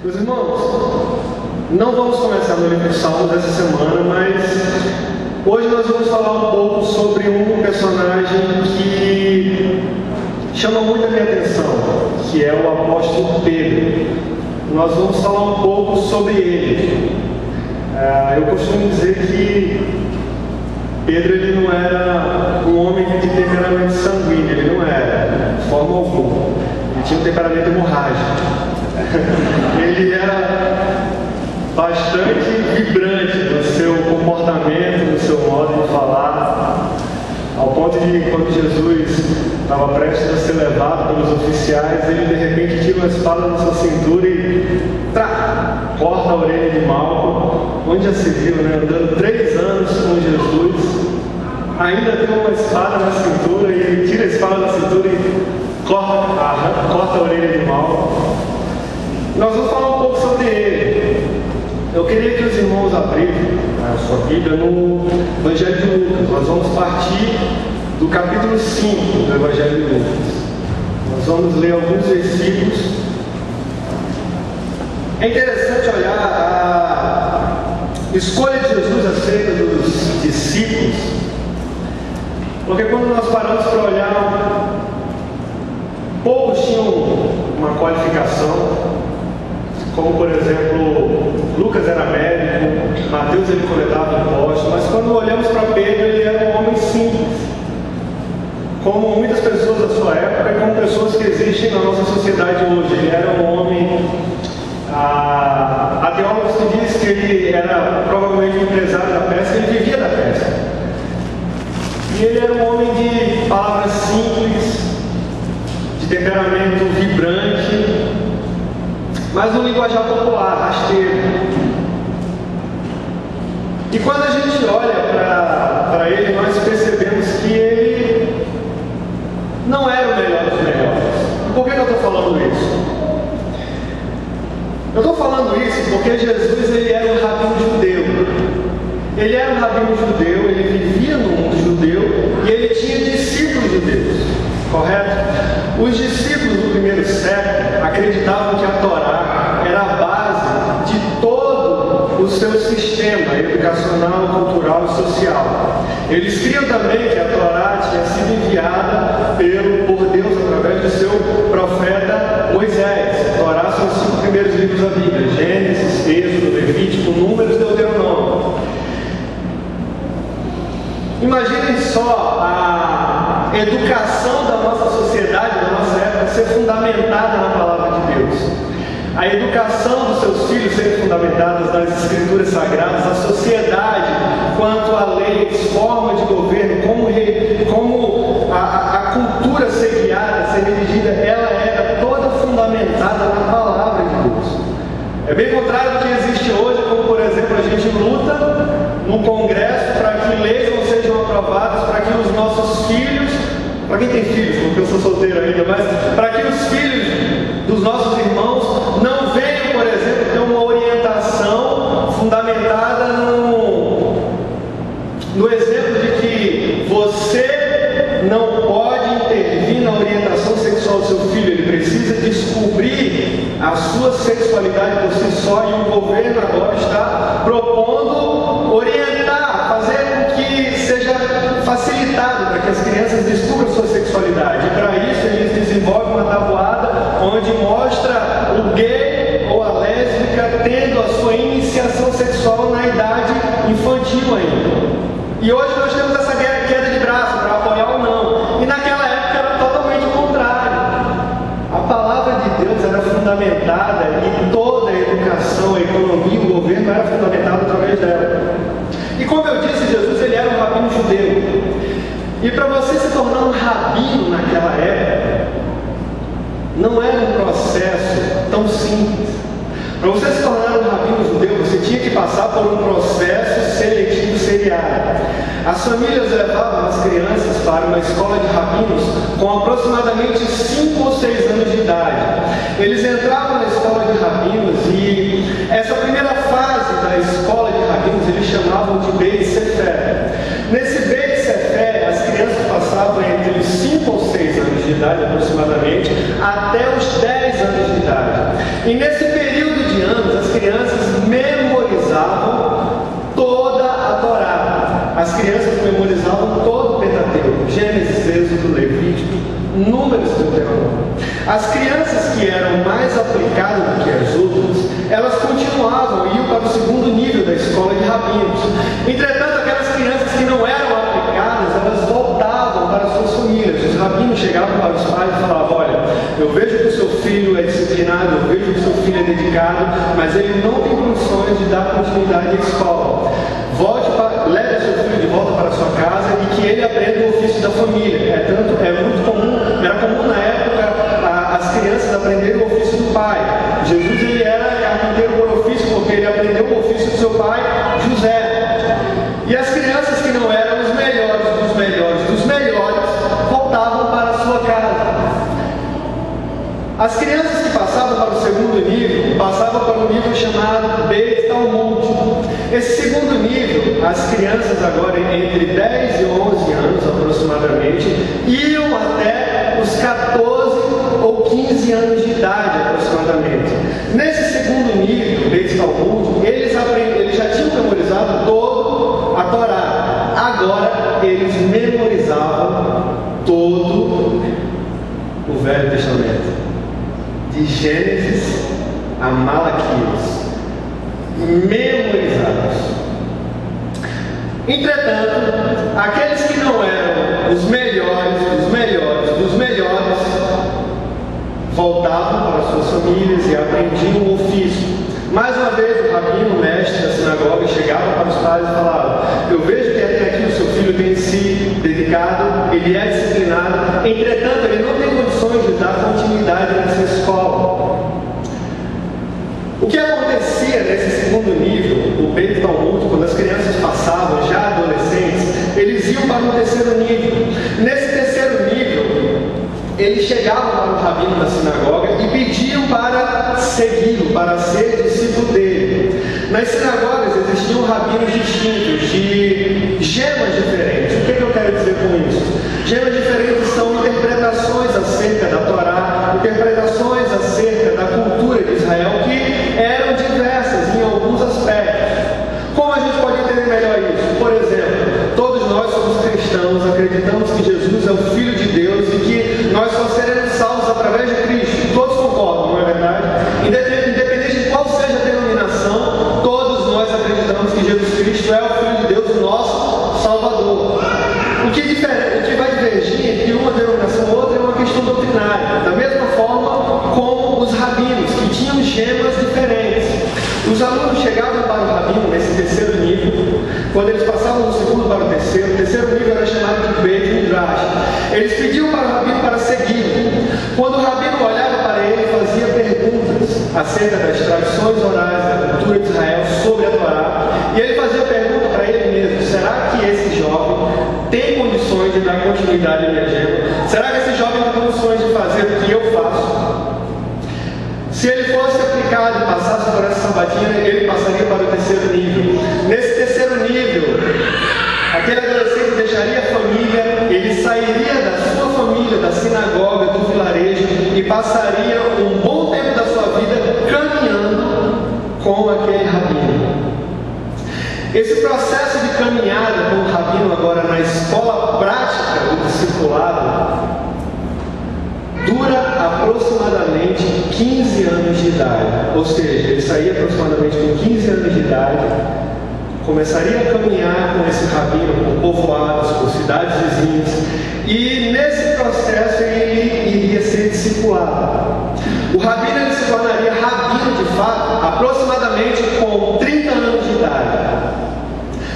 Meus irmãos, não vamos começar no livro de Salmos essa semana, mas hoje nós vamos falar um pouco sobre um personagem que chama muito a minha atenção, que é o apóstolo Pedro. Nós vamos falar um pouco sobre ele. Eu costumo dizer que Pedro ele não era um homem de temperamento sanguíneo, ele não era, de forma alguma. Ele tinha um temperamento hemorrágico. Ele era bastante vibrante no seu comportamento, no seu modo de falar, ao ponto de quando Jesus estava prestes a ser levado pelos oficiais, ele de repente tira uma espada da sua cintura e corta a orelha de Malco. Onde já se viu, né? Andando 3 anos com Jesus, ainda tem uma espada na cintura e ele tira a espada da cintura e corta a orelha de Malco. Nós vamos falar um pouco sobre ele. Eu queria que os irmãos abrissem a sua Bíblia no Evangelho de Lucas. Nós vamos partir do capítulo 5 do Evangelho de Lucas. Nós vamos ler alguns versículos. É interessante olhar a escolha de Jesus acerca dos discípulos, porque quando nós paramos para olhar, poucos tinham uma qualificação. Como, por exemplo, Lucas era médico, Mateus ele coletava impostos, mas quando olhamos para Pedro, ele era um homem simples. Como muitas pessoas da sua época e como pessoas que existem na nossa sociedade hoje. Ele era um homem... A teóloga se diz que ele era provavelmente um empresário da pesca, ele vivia da pesca. E ele era um homem de palavras simples, de temperamento vibrante, mas um linguajar popular, rasteiro. E quando a gente olha para ele, nós percebemos que ele não era o melhor dos melhores. E por que eu estou falando isso? Eu estou falando isso porque Jesus ele era um rabino judeu. Ele era um rabino judeu, ele vivia no mundo judeu e ele tinha discípulos judeus, correto? Os discípulos do primeiro século acreditavam que a Torá era a base de todo o seu sistema educacional, cultural e social. Eles criam também que a Torá tinha sido enviada por Deus através do seu profeta Moisés. A Torá são os 5 primeiros livros da Bíblia: Gênesis, Êxodo, Levítico, Números e Deuteronômio. Imaginem só a educação da nossa sociedade, da nossa época, ser fundamentada na palavra de Deus. A educação dos seus filhos ser fundamentadas nas escrituras sagradas, a sociedade quanto a leis, forma de governo, como a cultura ser guiada, ser dirigida, ela era toda fundamentada na palavra de Deus. É bem contrário do que existe hoje, como por exemplo a gente luta no Congresso para que leis não sejam aprovadas, para que os nossos filhos, para quem tem filhos, porque eu sou solteiro ainda, mas para que os filhos dos nossos irmãos não venham, por exemplo, ter uma orientação fundamentada no exemplo de que você não pode intervir na orientação sexual do seu filho, ele precisa descobrir a sua sexualidade por si só, e o governo agora está propondo orientar, fazer com que seja facilitado para que as crianças descubram sua sexualidade. E para isso eles desenvolvem uma tabuada onde mostra o gay ou a lésbica tendo a sua iniciação sexual na idade infantil ainda. E hoje nós temos essa queda de braço para apoiar ou não. E naquela época era totalmente o contrário. A palavra de Deus era fundamentada e toda a educação, a economia, o governo era fundamentado através dela. E como eu disse, Jesus ele era um rabino judeu. E para você se tornar um rabino naquela época, não era um processo tão simples. Para você se tornar um rabino judeu, você tinha que passar por um processo seletivo seriado. As famílias levavam as crianças para uma escola de rabinos com aproximadamente 5 ou 6 anos de idade. Eles entravam na escola de rabinos e essa primeira fase da escola de rabinos eles chamavam de Beit Sefer. Nesse Beit Sefer, as crianças passavam entre os 5 ou 6 anos de idade aproximadamente até os 10 anos de idade. E nesse período de de anos, as crianças memorizavam toda a Torá. As crianças memorizavam todo o Pentateuco, Gênesis, Êxodo, Levítico, Números, Deuteronômio. As crianças que eram mais aplicadas do que as outras, elas continuavam e iam para o segundo nível da escola de rabinos. Entretanto, aquelas crianças que não eram aplicadas, elas voltavam para suas famílias. Os rabinos chegavam para os pais e falavam: olha, eu vejo que o seu filho é disciplinado, eu vejo que o seu filho é dedicado, mas ele não tem condições de dar continuidade à escola. Leve seu filho de volta para sua casa e que ele aprenda o ofício da família. É muito comum, era comum na época as crianças aprenderem o ofício do pai. Jesus, ele era carpinteiro por ofício, porque ele aprendeu o ofício do seu pai, José. E as crianças que não eram os melhores dos melhores dos melhores, voltavam para a sua casa. As crianças que passavam para o segundo nível, passavam para o nível chamado Beit Talmud. Esse segundo nível, as crianças agora entre 10 e 11 anos aproximadamente, iam até os 14 ou 15 anos de idade aproximadamente. Nesse segundo nível, Beit Talmud, eles já tinham memorizado toda a Torá. Agora, eles memorizavam todo o Velho Testamento. De Gênesis a Malaquias, memorizados. Entretanto, aqueles que não eram os melhores dos melhores, voltavam para suas famílias e aprendiam o ofício. Mais uma vez, o rabino, o mestre da sinagoga, chegava para os pais e falava: eu vejo que até aqui o seu filho tem se dedicado, ele é disciplinado, entretanto, ele não tem condições de dar continuidade nessa escola. O que acontecia nesse segundo nível, o Beit Talmud, quando as crianças passavam, já adolescentes, eles iam para o terceiro nível. Nesse terceiro nível, eles chegavam para o rabino da sinagoga e pediam para segui-lo, para ser discípulo dele. Nas sinagogas existiam rabinos distintos, de gemas diferentes. O que eu quero dizer com isso? Gemas diferentes são interpretações acerca da Torá, interpretações acerca da cultura de Israel, que eram diversas em alguns aspectos. Como a gente pode entender melhor isso? Por exemplo, todos nós somos cristãos, acreditamos que Jesus é o Filho de Deus e que nós só seremos salvos através de Cristo. Todos concordam, não é verdade? Independente de qual seja a denominação, todos nós acreditamos que Jesus Cristo é o Filho de Deus, o nosso Salvador. O que vai divergir entre uma denominação e outra é uma questão doutrinária. Da mesma forma como os rabinos, que tinham gemas diferentes. Os alunos chegavam para o rabino nesse terceiro nível. Quando eles passavam do segundo para o terceiro nível era chamado de Beit Midrash. Eles pediam para o rabino para seguir. Quando o rabino olhava para ele, fazia perguntas acerca das tradições orais da cultura de Israel sobre a Torá. E ele fazia pergunta para ele mesmo: será que esse jovem tem condições de dar continuidade à minha gema? Será que esse jovem tem condições de fazer o que eu faço? Se ele fosse aplicado e passasse por essa sabatina, ele passaria para o terceiro nível. Nesse terceiro nível, aquele adolescente deixaria a família, ele sairia da sua família, da sinagoga, do vilarejo, e passaria um bom tempo da sua vida caminhando com aquele rabino. Esse processo de caminhada com o rabino agora na escola prática do discipulado dura aproximadamente 15 anos de idade. Ou seja, ele saía aproximadamente com 15 anos de idade, começaria a caminhar com esse rabino por povoados, por cidades vizinhas, e nesse processo ele iria ser discipulado. O rabino ele se tornaria rabino de fato aproximadamente com 30 anos de idade.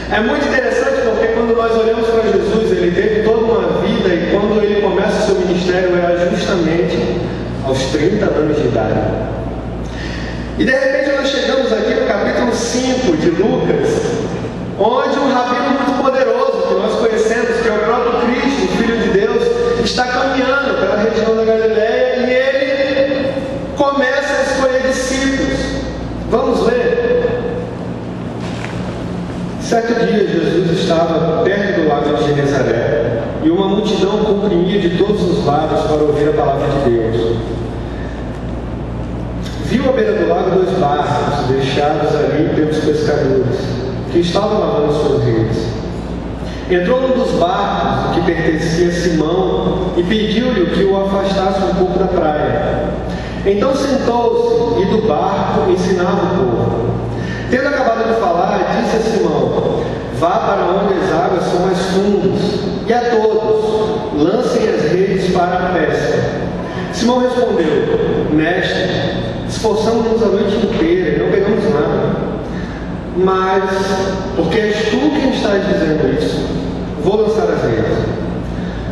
É muito interessante porque quando nós olhamos para Jesus, ele teve toda uma vida, e quando ele começa o seu ministério era justamente aos 30 anos de idade. E de repente nós chegamos aqui no capítulo 5 de Lucas, onde um rabino muito poderoso, que nós conhecemos, que é o próprio Cristo, o Filho de Deus, está caminhando pela região da Galileia e ele começa a escolher discípulos. Vamos ler. Certo dia, Jesus estava perto do lago de Genezaré e uma multidão comprimia de todos os lados para ouvir a palavra de Deus. Viu à beira do lago 2 barcos deixados ali pelos pescadores, que estavam lavando suas redes. Entrou num dos barcos que pertencia a Simão e pediu-lhe que o afastasse um pouco da praia. Então sentou-se e do barco ensinava o povo. Tendo acabado de falar, disse a Simão: vá para onde as águas são mais fundas, e a todos lancem as redes para a pesca. Simão respondeu: mestre, esforçamos-nos a noite inteira e não pegamos nada. Mas, porque és tu quem estás dizendo isso, vou lançar as redes.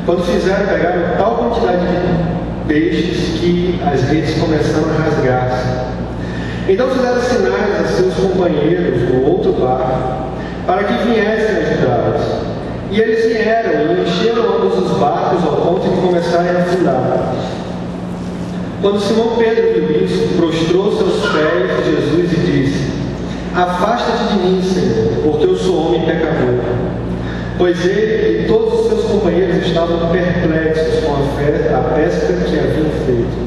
Quando fizeram, pegaram tal quantidade de peixes que as redes começaram a rasgar-se. Então fizeram sinais a seus companheiros no outro barco, para que viessem ajudá-los. E eles vieram e encheram ambos os barcos ao ponto de começarem a afundar. Quando Simão Pedro viu isso, prostrou-se aos pés de Jesus e disse: afasta-te de mim, Senhor, porque eu sou homem pecador. Pois ele e todos os seus companheiros estavam perplexos com a pesca que haviam feito,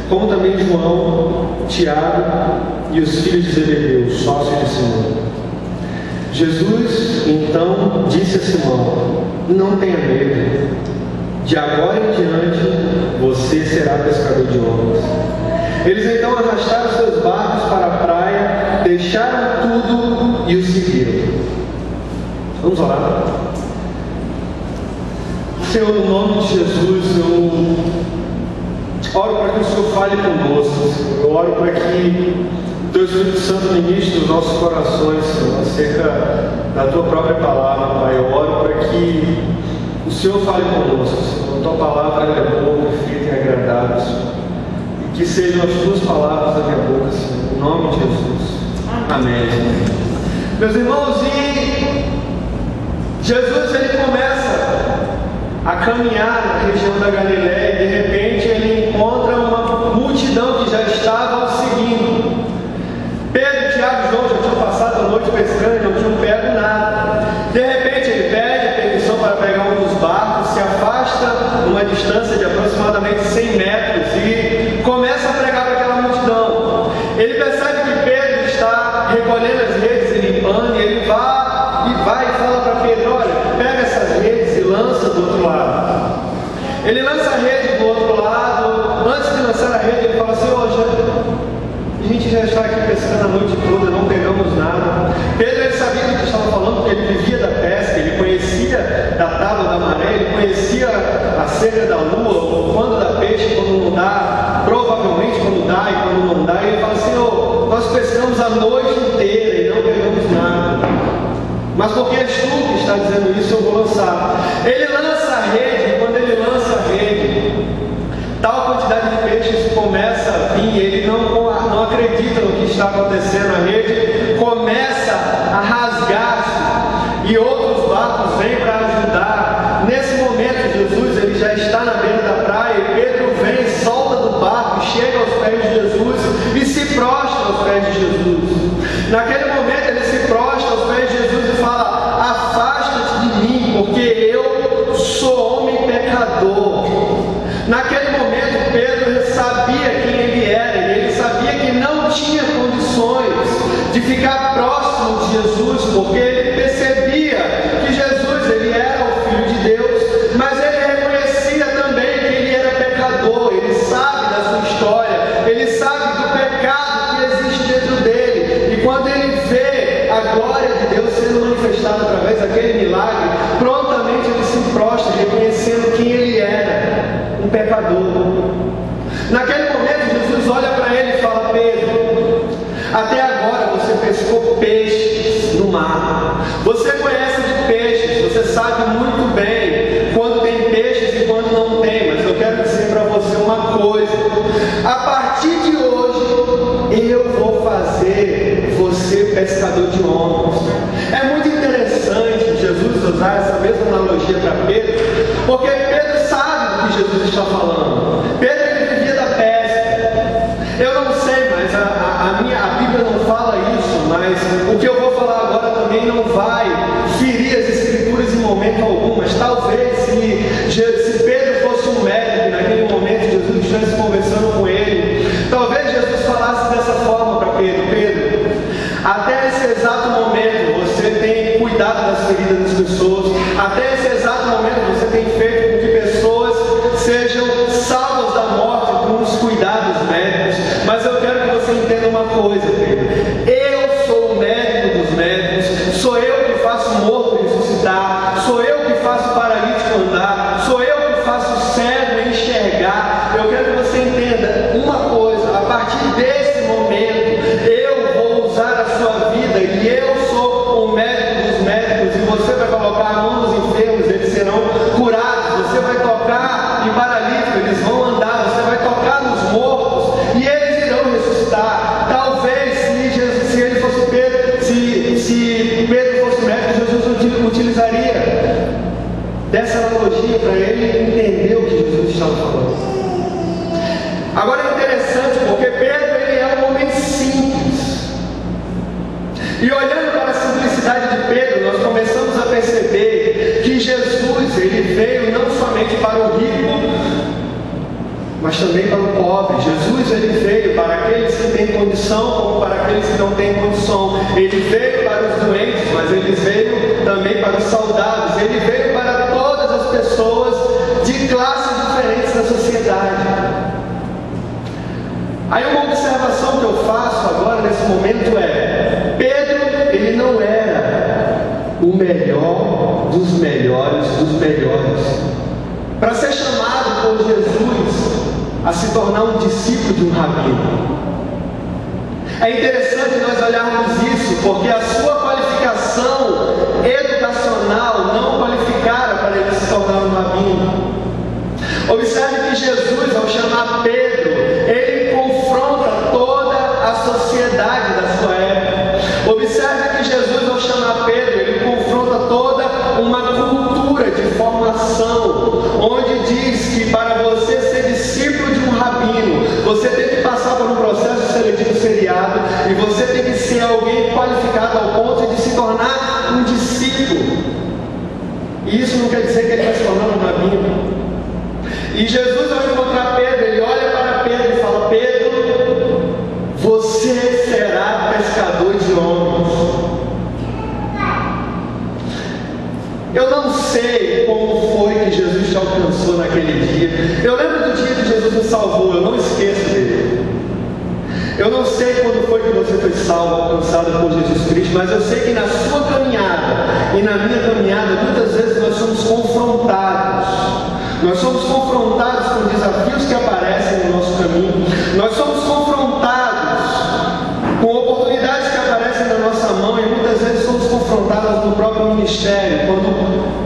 como também João, Tiago e os filhos de Zebedeu, sócios de Simão. Jesus então disse a Simão: não tenha medo, de agora em diante você será pescador de homens. Eles então arrastaram seus barcos para a praia, deixaram tudo e o seguiram. Vamos orar. Senhor, no nome de Jesus, eu oro para que o Senhor fale conosco. Eu oro para que o Teu Espírito Santo ministre os nossos corações, Senhor, acerca da Tua própria palavra, Pai. Eu oro para que o Senhor fale conosco, Senhor. A Tua palavra é boa, perfeita e agradável, Senhor. E que sejam as Tuas palavras da minha boca, Senhor. Em nome de Jesus. Amém. Meus irmãos, e Jesus, ele começa a caminhar na região da Galileia e de repente ele encontra uma multidão que já estava o seguindo. Pedro, Tiago e João já tinham passado a noite pescando e não tinham pego nada. De repente ele pede permissão para pegar um dos barcos, se afasta numa distância de aproximadamente 100 metros e começa a pregar para aquela multidão. Ele percebe que Pedro está recolhendo as redes e limpando, e ele vai e fala para Pedro: olha, pega essas redes e lança do outro lado. Ele lança a rede do outro lado. Antes de lançar a rede, ele fala assim: a gente já está aqui pescando a noite toda, não pegamos nada. Pedro, ele sabia do que estava falando, porque ele vivia da pesca, ele conhecia da tábua da maré, ele conhecia a cera da lua, quando dá peixe, quando não dá, provavelmente quando dá e quando não dá. E ele fala assim: nós pescamos a noite inteira e não pegamos nada. Mas porque és tu que está dizendo isso, eu vou lançar. Ele lança a rede, e quando ele lança a rede, tal quantidade de peixes começa a vir, ele não acredita no que está acontecendo, a rede começa a rasgar-se, e outros barcos vêm para ajudar. Nesse momento, Jesus, ele já está na beira da praia, e Pedro vem, solta do barco, chega aos pés de Jesus, e se prostra aos pés de Jesus. Naquele momento, ele se prostra aos pés de Jesus e fala: afasta-te de mim, porque eu sou homem pecador. Naquele momento, Pedro sabia quem ele era, e ele sabia que não tinha condições de ficar próximo de Jesus, porque ele percebia que Jesus, ele era o Filho de Deus, mas ele reconhecia também que ele era pecador. Ele sabe da sua história, ele sabe do pecado que existe dentro dele, e quando ele vê a glória de Deus sendo manifestada através daquele milagre, prontamente ele se prostra, reconhecendo quem ele era, um pecador. Naquele momento, Jesus olha para ele e fala: Pedro, até agora você pescou peixes no mar, você conhece de peixes, você sabe muito bem quando tem peixes e quando não tem, mas eu quero dizer para você uma coisa: a partir de hoje eu vou fazer você pescador de homens. É muito interessante Jesus usar essa mesma analogia para Pedro, porque Pedro sabe do que Jesus está falando. Pedro, ele vivia da pesca. Eu não sei, mas a Bíblia não fala isso, mas o que eu vou falar agora também não vai ferir as Escrituras em momento algum. Mas talvez se Pedro fosse um médico e naquele momento Jesus estivesse conversando com ele, talvez Jesus falasse dessa forma para Pedro: Até esse exato momento você tem cuidado das feridas das pessoas. Até esse exato momento você tem feito com que pessoas sejam salvas da morte com os cuidados médicos. Mas eu quero que você entenda uma coisa, Pedro. Eu sou o médico dos médicos. Sou eu que faço o morto ressuscitar. Sou eu que faço o paralítico andar. Sou eu que faço o cego enxergar. Eu quero que você entenda uma coisa. A partir desse momento, eu vou usar a sua vida e eu sou o médico dos médicos. E você vai colocar a mão nos enfermos, eles serão curados. Você vai tocar em paralítico, eles vão andar. Você vai tocar nos mortos e eles irão ressuscitar. Talvez se ele fosse Pedro, se Pedro fosse médico, Jesus utilizaria dessa analogia para ele entender o que Jesus estava falando. Agora é interessante porque Pedro ele é um homem simples. E olhando para a simplicidade de Pedro, nós começamos a perceber que Jesus ele veio não somente para o rico, mas também para o pobre. Jesus ele veio para aqueles que têm condição, como para aqueles que não têm condição. Ele veio para os doentes, mas ele veio também para os saudáveis. Ele veio para todas as pessoas de classes diferentes da sociedade. Aí uma observação que eu faço agora nesse momento é: Pedro ele não era o melhor dos melhores dos melhores. Para ser chamado por Jesus a se tornar um discípulo de um rabino. É interessante nós olharmos isso, porque a sua qualificação educacional não qualificara para ele se tornar um rabino. Observe que Jesus, ao chamar Pedro, ele confronta toda a sociedade da sua época. Observe que Jesus, ao chamar Pedro, ele confronta toda uma cultura de formação, onde diz que para você ser discípulo de um rabino, você tem que passar por um processo seletivo seriado e você tem que ser alguém qualificado ao ponto de se tornar um discípulo. E isso não quer dizer que ele vai se tornar um rabino. E Jesus, ao encontrar Pedro, ele olha para Pedro e fala: Pedro, você será pescador de homens. Eu não sei como foi que Jesus te alcançou naquele dia. Eu lembro do dia que Jesus me salvou, eu não esqueço dele. Eu não sei quando foi que você foi salvo, alcançado por Jesus Cristo, mas eu sei que na sua caminhada e na minha caminhada, muitas vezes nós somos confrontados. Nós somos confrontados com desafios que aparecem no nosso caminho. Nós somos confrontados com oportunidades que aparecem na nossa mão e muitas vezes somos confrontados no próprio ministério, quando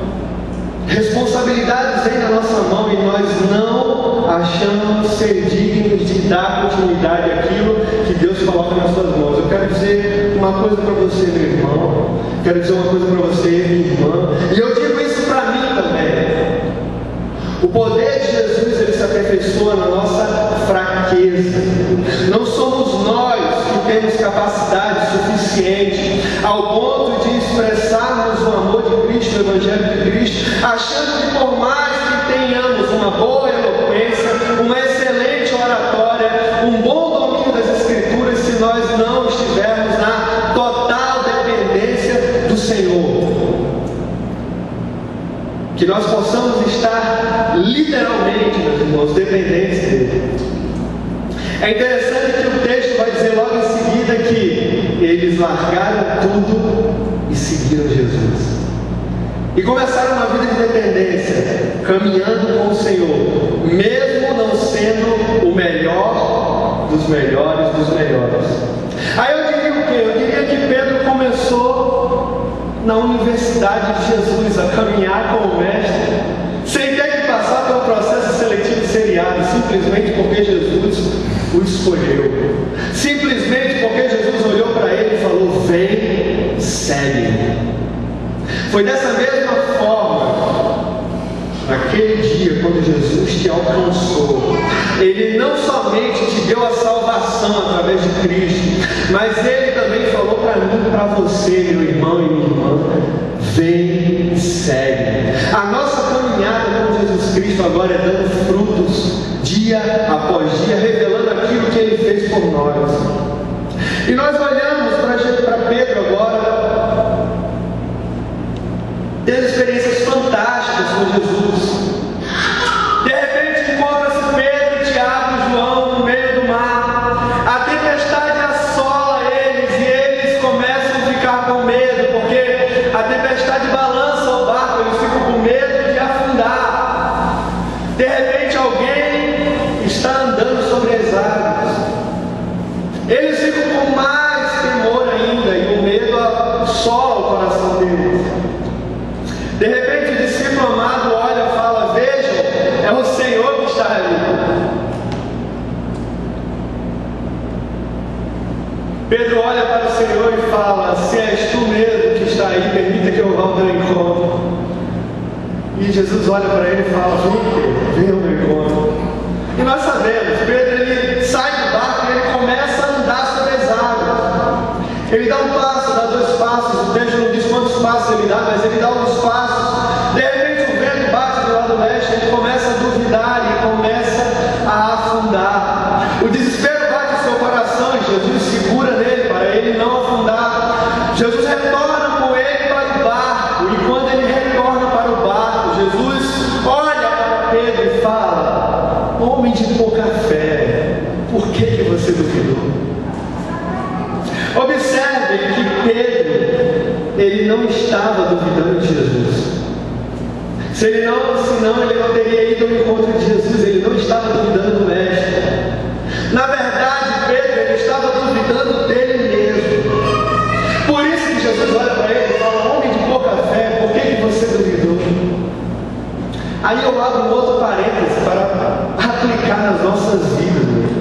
responsabilidades vêm na nossa mão e nós não achamos ser dignos de dar continuidade àquilo que Deus coloca nas suas mãos. Eu quero dizer uma coisa para você, meu irmão. Quero dizer uma coisa para você, minha irmã. E eu digo isso para mim também. O poder de Jesus ele se aperfeiçoa na nossa fraqueza. Não somos nós que temos capacidade suficiente ao ponto de expressarmos o amor de Cristo, o Evangelho de Cristo, achando que por mais que tenhamos uma boa eloquência, uma excelente oratória, um bom domínio das Escrituras, se nós não estivermos na total dependência do Senhor, que nós possamos estar literalmente, meus irmãos, dependentes dele. É interessante que o texto vai dizer logo em seguida que eles largaram tudo e seguiram Jesus. E começaram uma vida de dependência, caminhando com o Senhor, mesmo não sendo o melhor dos melhores dos melhores. Aí eu diria o quê? Eu diria que Pedro começou na universidade de Jesus a caminhar com o Mestre, sem ter que passar pelo processo seletivo seriado, simplesmente porque Jesus o escolheu, simplesmente porque Jesus olhou para ele e falou: vem, segue-me. Foi dessa mesma forma, naquele dia, quando Jesus te alcançou, Ele não somente te deu a salvação através de Cristo, mas Ele também falou para mim e para você, meu irmão e minha irmã: vem e segue. A nossa caminhada com Jesus Cristo agora é dando frutos, dia após dia, revelando aquilo que Ele fez por nós. E nós olhamos para para Pedro agora, tendo experiências fantásticas com Jesus. De repente encontra-se Pedro, Tiago e João no meio do mar. A tempestade assola eles e eles começam a ficar com medo, porque a tempestade balança o barco, eles ficam com medo de afundar. De repente alguém está andando sobre as águas. Eles ficam com mais temor ainda e o medo assola o coração deles. De repente o discípulo amado olha e fala: vejam, é o Senhor que está ali. Pedro olha para o Senhor e fala: se és tu mesmo que está aí, permita que eu vá ao teu encontro. E Jesus olha para ele e fala: vem ao meu encontro. E nós sabemos, Pedro ele sai do barco e ele começa a andar sobre as águas. Ele dá um passo, dá dois passos, o texto não diz quantos passos ele dá, mas ele dá uns passos. De repente o vento bate do lado leste, ele começa a duvidar e começa a afundar. O desespero bate no seu coração e Jesus segura nele para ele não afundar. Jesus retorna com ele para o barco, e quando ele retorna para o barco, Jesus olha para Pedro e fala: homem de pouca fé, por que você duvidou? Observe que Pedro, ele não estava duvidando de Jesus. Senão ele não teria ido ao encontro de Jesus. Ele não estava duvidando do Mestre. Na verdade, Pedro, ele estava duvidando dele mesmo. Por isso que Jesus olha para ele e fala: homem de pouca fé, por que você duvidou? Aí eu abro um outro parênteses para aplicar nas nossas vidas.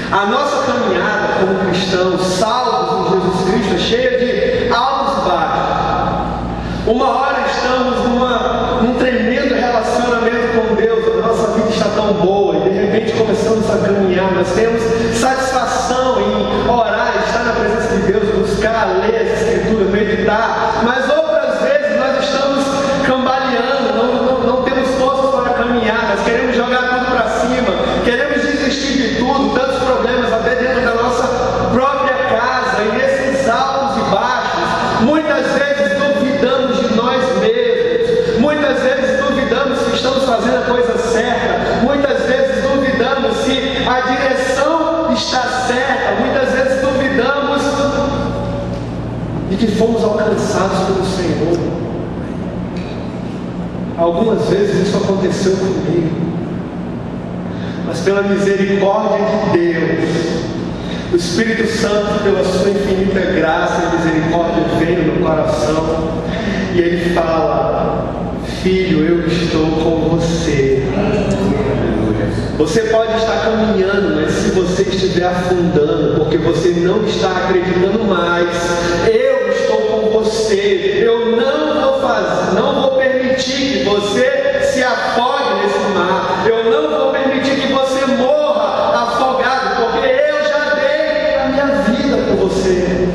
A nossa caminhada como cristãos, salvos em Jesus Cristo, é cheia de altos e baixos. Uma hora estamos num tremendo relacionamento com Deus, a nossa vida está tão boa, e de repente começamos a caminhar, nós temos satisfação em orar, estar na presença de Deus, buscar, ler as Escrituras, meditar, mas outras vezes nós estamos cambaleando, não temos forças para caminhar, nós queremos jogar tudo para cima, queremos desistir de tudo, tantos problemas até dentro da nossa própria casa, e nesses altos e baixos, muitas vezes duvidamos de nós mesmos, muitas vezes duvidamos se estamos fazendo a coisa certa, muitas vezes duvidamos se a direção está certa, muitas vezes duvidamos de que fomos alcançados pelo Senhor. Algumas vezes isso aconteceu comigo, mas pela misericórdia de Deus, o Espírito Santo, pela sua infinita graça e misericórdia, vem no meu coração e ele fala: filho, eu estou com você. Você pode estar caminhando, mas se você estiver afundando, porque você não está acreditando mais, eu estou com você. Eu não vou permitir que você se afogue nesse mar. Eu não vou permitir que você morra afogado, porque eu já dei a minha vida por você.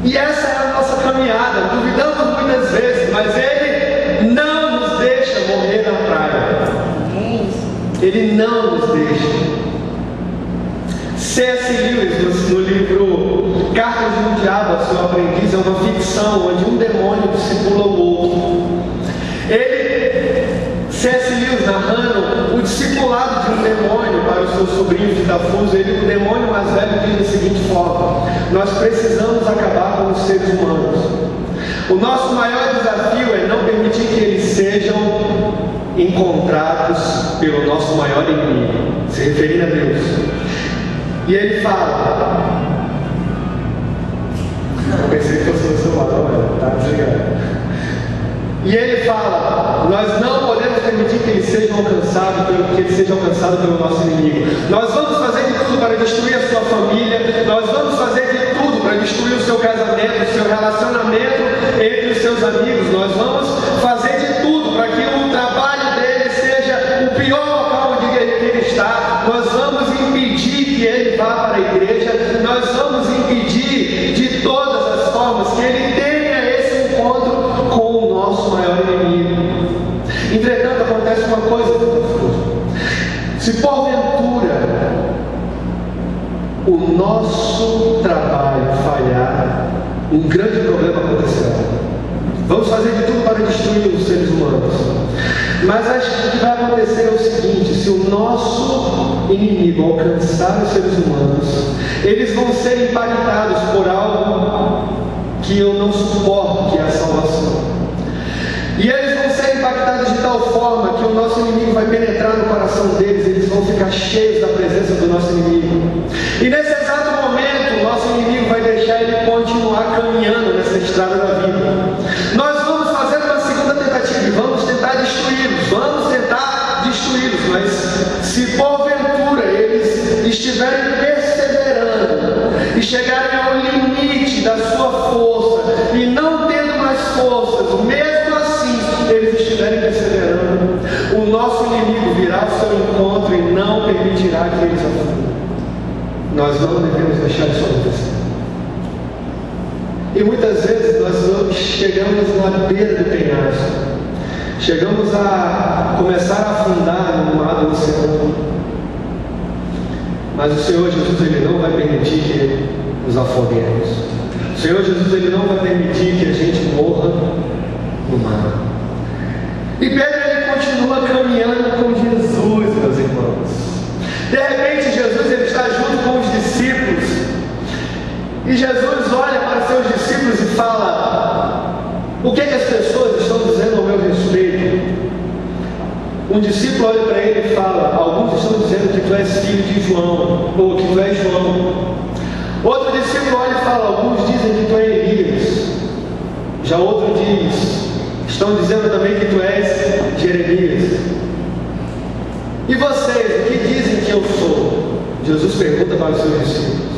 E essa é a nossa caminhada. Duvidamos muitas vezes, mas Ele não nos deixa morrer na praia. Ele não nos deixa. C.S. Lewis, no livro Cartas de um Diabo ao Seu Aprendiz, é uma ficção onde um demônio discipula o outro. C.S. Lewis, narrando o discipulado de um demônio para os seus sobrinhos de Dafuso, o demônio mais velho diz da seguinte forma: nós precisamos acabar com os seres humanos. O nosso maior desafio é não permitir que eles sejam encontrados pelo nosso maior inimigo, se referindo a Deus. E ele fala, eu pensei que fosse no seu lado, mas tá desligado. E ele fala: nós não podemos permitir que ele seja alcançado pelo nosso inimigo. Nós vamos fazer de tudo para destruir a sua família, nós vamos fazer de tudo para destruir o seu casamento, o seu relacionamento entre os seus amigos, nós vamos fazer de tudo para que o trabalho dele seja o pior local onde ele está, nós vamos impedir que ele vá para a igreja, nós vamos impedir de todas as formas que ele tenha esse encontro com o nosso maior inimigo. Entretanto, acontece uma coisa: se porventura o nosso trabalho um grande problema acontecerá. Vamos fazer de tudo para destruir os seres humanos. Mas acho que o que vai acontecer é o seguinte: se o nosso inimigo alcançar os seres humanos, eles vão ser impactados por algo que eu não suporto, que é a salvação. E eles vão ser impactados de tal forma que o nosso inimigo vai penetrar no coração deles, eles vão ficar cheios da presença do nosso inimigo. E nesse exato momento, o nosso inimigo vai deixar ele continuar caminhando nessa estrada da vida. Nós vamos fazer uma segunda tentativa e vamos tentar destruí-los, mas se porventura eles estiverem perseverando e chegarem ao limite da sua força e não tendo mais forças, mesmo assim eles estiverem perseverando, o nosso inimigo virá ao seu encontro e não permitirá que eles afundem. Nós não devemos deixar isso acontecer. E muitas vezes nós chegamos na beira do penhasco, chegamos a começar a afundar no mar do oceano, mas o Senhor Jesus, Ele não vai permitir que nos afoguemos. O Senhor Jesus, Ele não vai permitir que a gente morra no mar. E Pedro, ele continua caminhando com Jesus, meus irmãos. De repente Jesus, ele está junto com os discípulos, e Jesus olha para seus discípulos e fala: o que as pessoas estão dizendo ao meu respeito? Um discípulo olha para ele e fala: alguns estão dizendo que tu és filho de João, ou que tu és João. Outro discípulo olha e fala: alguns dizem que tu és Elias. Já outro diz: estão dizendo também que tu és Jeremias. E vocês, o que dizem que eu sou? Jesus pergunta para os seus discípulos.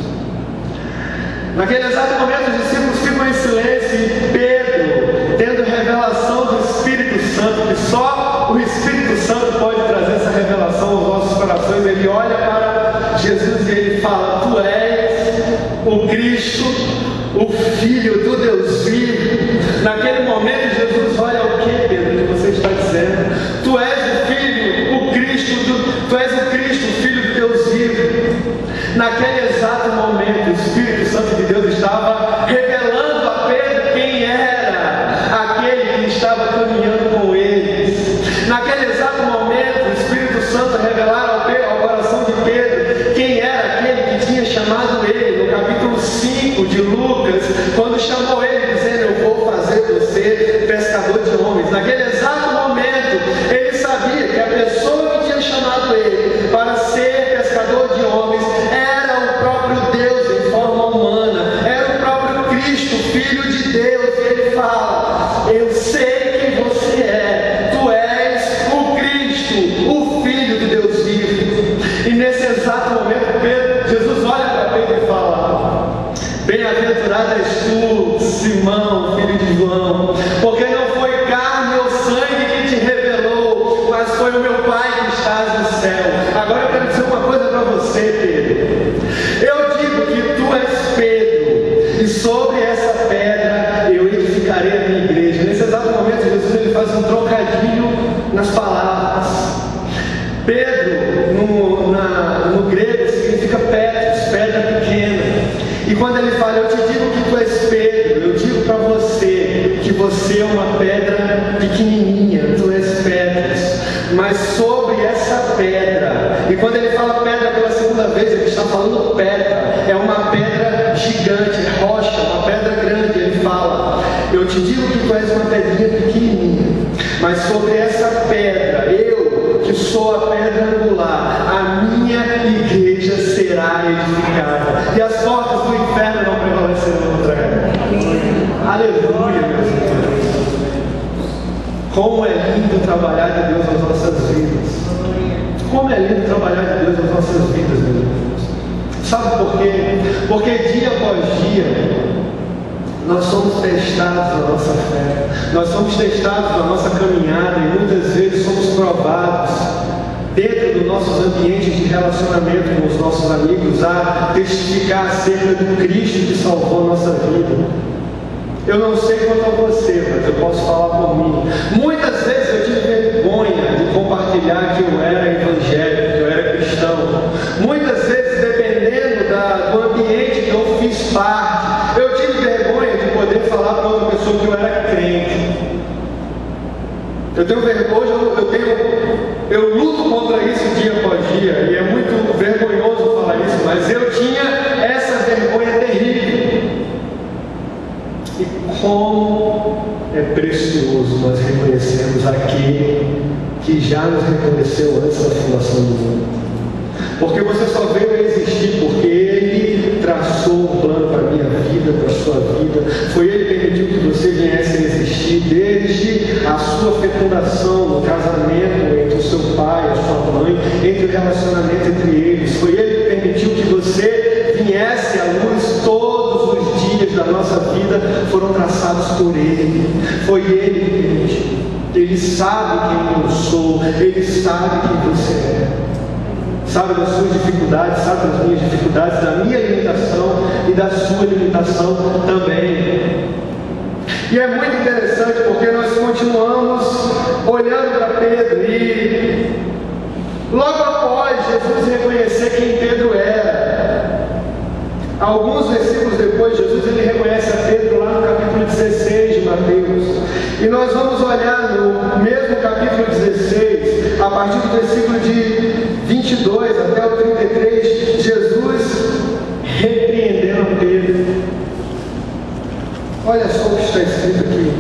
Naquele exato momento, os discípulos ficam em silêncio e Pedro, tendo revelação do Espírito Santo, que só o Espírito Santo pode trazer essa revelação aos nossos corações, ele olha para Jesus e ele fala: tu és o Cristo, o Filho do Deus vivo. Naquele momento, Jesus olha: o que, Pedro, que você está dizendo? Tu és o Filho, o Cristo, tu és o Cristo, o Filho do Deus vivo. Naquele exato momento, o Espírito Santo de Deus estava revelando a Pedro quem era aquele que estava caminhando com eles. Naquele exato momento, o Espírito Santo revelara ao coração de Pedro quem era aquele que tinha chamado ele, no capítulo 5 de Lucas, quando chamou ele dizendo: eu vou fazer você pescador de homens. Naquele exato momento, ele sabia que a pessoa que tinha chamado ele para ser pescador de homens era o próprio Deus em forma humana, era o próprio Cristo, Filho de Deus. E ele fala: eu sei quem você é, tu és o Cristo, o Filho de Deus vivo. E nesse exato momento, Jesus olha para Pedro e fala: bem-aventurado és tu, Simão, filho de João, porque não foi carne ou sangue que te revelou, mas foi o meu Pai que estás no céu. Agora eu quero dizer uma coisa para você, Pedro. Eu digo que tu és Pedro, e sobre essa pedra eu edificarei a minha igreja. Nesse exato momento, Jesus ele faz um trocadilho nas palavras. Pedro, no grego, significa pedra pequena. E quando ele fala: eu te digo que tu és Pedro, eu digo para você que você é uma pedra pequenininha, tu és pedras, mas sobre essa pedra, e quando ele fala pedra pela segunda vez, ele está falando pedra, é uma pedra gigante, rocha, uma pedra grande. Ele fala: eu te digo que tu és uma pedrinha pequenininha, mas sobre essa pedra, eu, que sou a pedra angular, a minha igreja será edificada, e as portas do inferno não prevalecerão contra ela. Aleluia, meus irmãos. Como é lindo trabalhar de Deus nas nossas vidas. Como é lindo trabalhar de Deus nas nossas vidas, meus irmãos. Sabe por quê? Porque dia após dia nós somos testados na nossa fé, nós somos testados na nossa caminhada, e muitas vezes somos provados dentro dos nossos ambientes de relacionamento com os nossos amigos a testificar acerca do Cristo que salvou a nossa vida. Eu não sei quanto a você, mas eu posso falar por mim. Muitas vezes eu tive vergonha de compartilhar que eu era evangélico, que eu era cristão. Muitas vezes, dependendo do ambiente que eu fiz parte, eu tive vergonha de Eu tenho vergonha, eu luto contra isso dia após dia, e é muito vergonhoso falar isso, mas eu tinha essa vergonha terrível. E como é precioso nós reconhecermos aquele que já nos reconheceu antes da fundação do mundo. Porque você só veio a existir porque Ele traçou um plano para a minha vida, para a sua vida. Foi Ele que permitiu que você viesse a existir desde a sua fecundação, no casamento entre o seu pai e a sua mãe, entre o relacionamento entre eles. Foi Ele que permitiu que você viesse à luz. Todos os dias da nossa vida foram traçados por Ele. Foi Ele que permitiu. Ele sabe quem eu sou, Ele sabe quem você é. Sabe das suas dificuldades, sabe das minhas dificuldades, da minha limitação e da sua limitação também. E é muito interessante porque nós continuamos olhando para Pedro e logo após Jesus reconhecer quem Pedro era, alguns versículos depois, Jesus ele reconhece a Pedro lá no capítulo 16 de Mateus. E nós vamos olhar no mesmo capítulo 16, a partir do versículo de 22 até o 33, Jesus repreendendo a Pedro. Olha só o que está escrito aqui.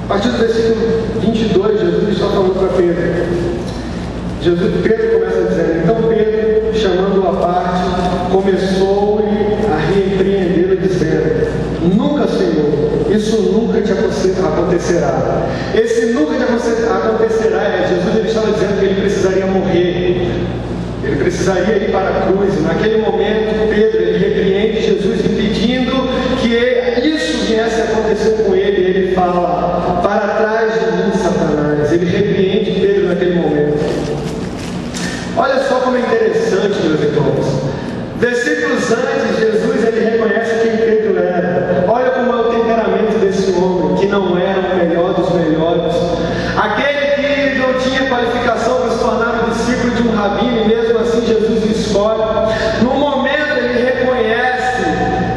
A partir do versículo 22, Jesus está falando para Pedro. Pedro começa dizendo: então Pedro, chamando-o à parte, começou-lhe a repreendê-lo, dizendo: nunca, Senhor, isso nunca te acontecerá. Esse nunca te acontecerá, Jesus ele estava dizendo que ele precisaria morrer, ele precisaria ir para a cruz. E naquele momento, Pedro ele repreende Jesus, impedindo que isso viesse a acontecer com ele. Ele fala: para trás de mim, Satanás. Ele repreende Pedro naquele momento. Olha só como é interessante, meus irmãos. Versículos antes, Jesus ele reconhece quem Pedro era. Olha como é o temperamento desse homem, que não era o melhor dos melhores. Aquele que não tinha qualificação para se tornar um discípulo de um rabino, e mesmo assim Jesus o escolhe. No momento ele reconhece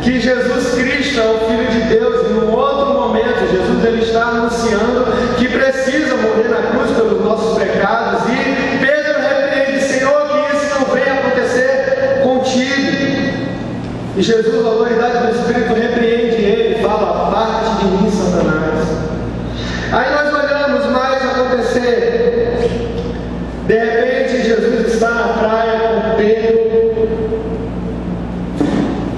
que Jesus Cristo é o Filho de Deus, e no outro momento Jesus ele está anunciando que precisa morrer na cruz pelos nossos pecados. E Pedro repreende: Senhor, que isso não venha acontecer contigo. E Jesus, a autoridade do Espírito, repreende ele e fala: parte de mim, Satanás. Aí nós olhamos mais acontecer. De repente Jesus está na praia com Pedro,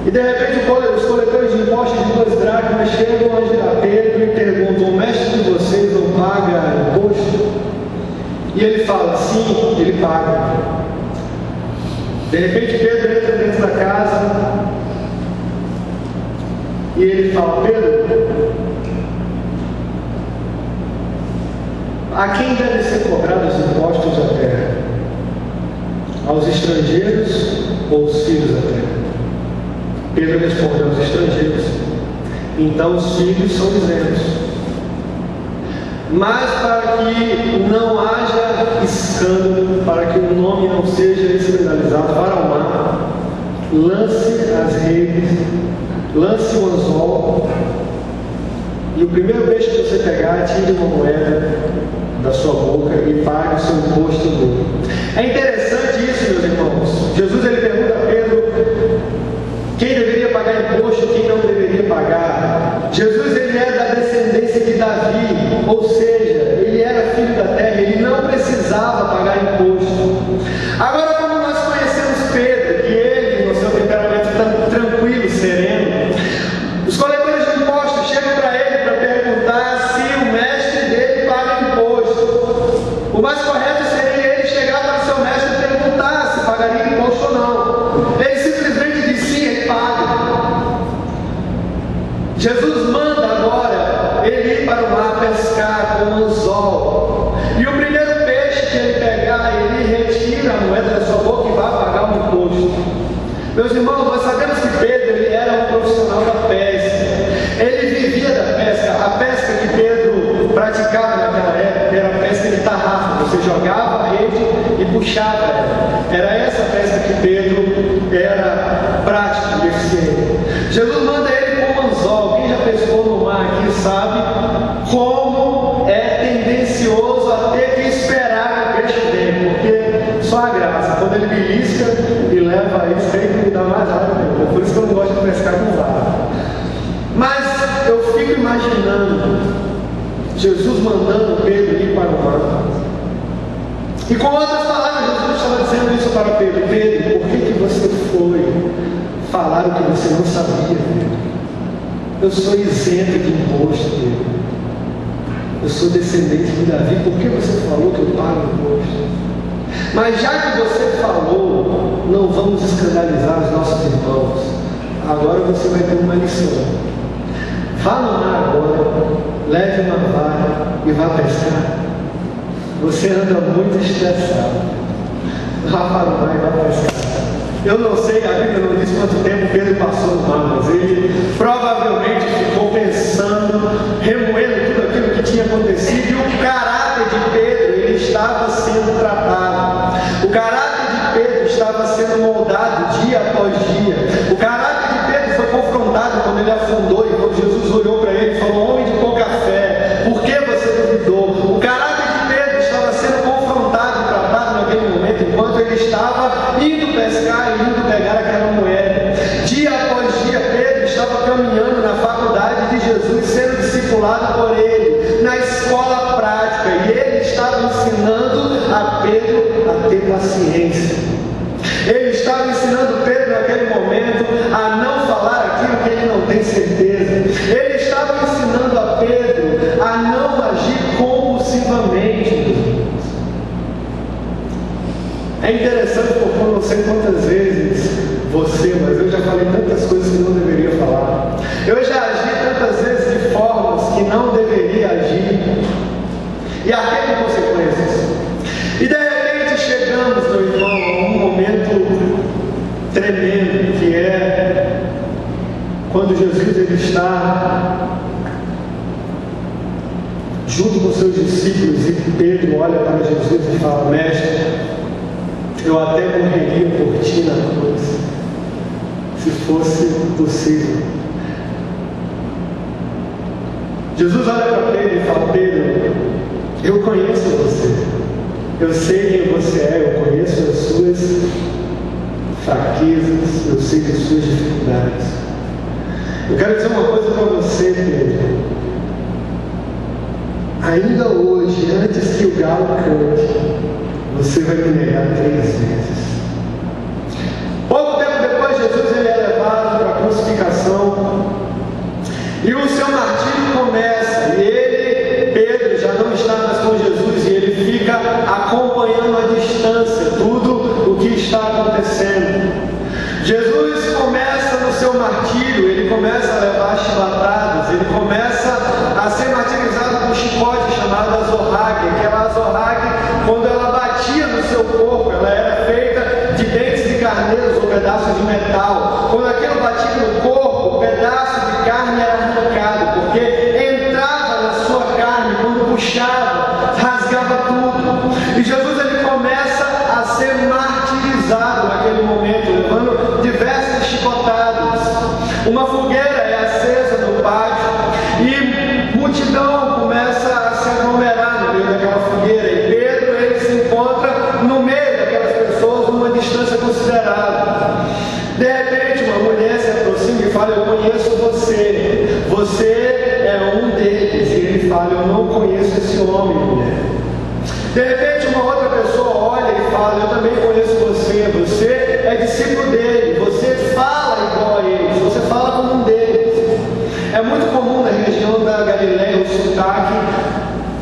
e de repente os coletores de impostos de 2 dracmas chegam a Pedro e perguntam: o mestre de vocês não paga imposto? E ele fala: sim, ele paga. De repente Pedro entra dentro da casa e ele fala: Pedro, a quem devem ser cobrados os impostos da terra? Aos estrangeiros ou aos filhos da terra? Pedro respondeu: aos estrangeiros. Então os filhos são isentos. Mas para que não haja escândalo, para que o nome não seja escandalizado, vá ao mar, lance as redes, lance o anzol, e o primeiro peixe que você pegar, tire uma moeda da sua boca e pague o seu imposto em ouro. É interessante isso, meus irmãos. Jesus ele pergunta a Pedro quem deveria pagar imposto e quem não deveria pagar. Jesus ele é da descendência de Davi, ou seja, ele era filho da terra, ele não precisava pagar imposto. Agora, como nós conhecemos Pedro, que ele, no seu temperamento tranquilo, sereno, os coletores de impostos chegam para ele para perguntar se o mestre dele paga imposto. O mais correto seria ele chegar para o seu mestre e perguntar se pagaria imposto ou não. Ele simplesmente diz: sim, ele paga. Jesus manda agora ele ir para o mar pescar com o anzol. E o primeiro peixe que ele pegar, ele retira a moeda da sua boca e vai pagar o imposto. Meus irmãos, nós sabemos que Pedro ele era um profissional da pesca. Ele vivia da pesca. A pesca que Pedro praticava naquela época era a pesca de tarrafa. Você jogava a rede e puxava ela. Era essa pesca que Pedro era prático e eficiente. sabe como é tendencioso a ter que esperar que o peixe venha, porque só a graça, quando ele belisca e leva a isca, aí me dá mais raiva ainda. Por isso que eu não gosto de pescar com vara. Mas eu fico imaginando Jesus mandando Pedro ir para o mar. E com outras palavras, Jesus estava dizendo isso para Pedro: Pedro, por que você foi falar o que você não sabia, Pedro? Eu sou isento de imposto, Pedro. Eu sou descendente de Davi. Por que você falou que eu pago imposto? Mas já que você falou, não vamos escandalizar os nossos irmãos. Agora você vai ter uma lição. Vá no mar agora, leve uma vara e vá pescar. Você anda muito estressado. Vá para o mar e vá pescar. Eu não sei, a Bíblia não diz quanto tempo Pedro passou no mar, mas ele provavelmente ficou pensando, remoendo tudo aquilo que tinha acontecido, e o caráter de Pedro, ele estava sendo tratado. O caráter de Pedro estava sendo moldado dia após dia. O caráter de Pedro foi confrontado quando ele afundou, e quando Jesus olhou para ele e falou: homem de pouca fé, por que você duvidou? O caráter de Pedro estava sendo confrontado e tratado naquele momento, enquanto ele estava indo pescar e indo pegar aquela moeda. Dia após dia, Pedro estava caminhando na faculdade de Jesus, sendo discipulado por ele, na escola prática, e ele estava ensinando a Pedro a ter paciência. Ele estava ensinando Pedro naquele momento a não falar aquilo que ele não tem certeza. Ele estava ensinando a Pedro a não agir compulsivamente. É interessante porque eu não sei quantas vezes você, mas eu já falei tantas coisas que não deveria falar. Eu já agi tantas vezes de formas que não deveria agir, e arquei com consequências. E de repente chegamos, meu irmão, a um momento tremendo, que é quando Jesus ele está junto com seus discípulos, e Pedro olha para Jesus e fala: mestre, eu até morreria por ti na cruz, se fosse possível. Jesus olha para Pedro e fala: Pedro, eu conheço você, eu sei quem você é, eu conheço as suas fraquezas, eu sei das suas dificuldades. Eu quero dizer uma coisa para você, Pedro. Ainda hoje, antes que o galo cante, você vai me negar 3 vezes. Pouco tempo depois, Jesus ele é levado para a crucificação, e o seu martírio começa, e ele, Pedro, já não está mais com Jesus, e ele fica acompanhando à distância tudo o que está acontecendo. Jesus começa no seu martírio, ele começa a levar chibatadas, ele começa a ser martirizado com um chicote chamado azorrague. Aquela azorrague, quando ela batia no seu corpo, ela era feita de dentes de carneiros ou pedaços de metal. Quando aquilo batia no corpo, o pedaço de carne era arrancado, porque entrava na sua carne, quando puxava, rasgava tudo. E Jesus ele começa a ser martirizado naquele momento, levando diversas chicotadas. Uma fogueira é acesa no pátio, e multidão começa a se aglomerar no meio daquela fogueira, e Pedro ele se encontra no meio daquelas pessoas, numa distância considerável. De repente uma mulher se aproxima e fala: eu conheço você, você é um deles. E ele fala: eu não conheço esse homem, mulher. De repente uma outra pessoa olha e fala: eu também conheço você, você é discípulo dele, você fala igual a eles, você fala como um deles. É muito comum na região da Galileia o sotaque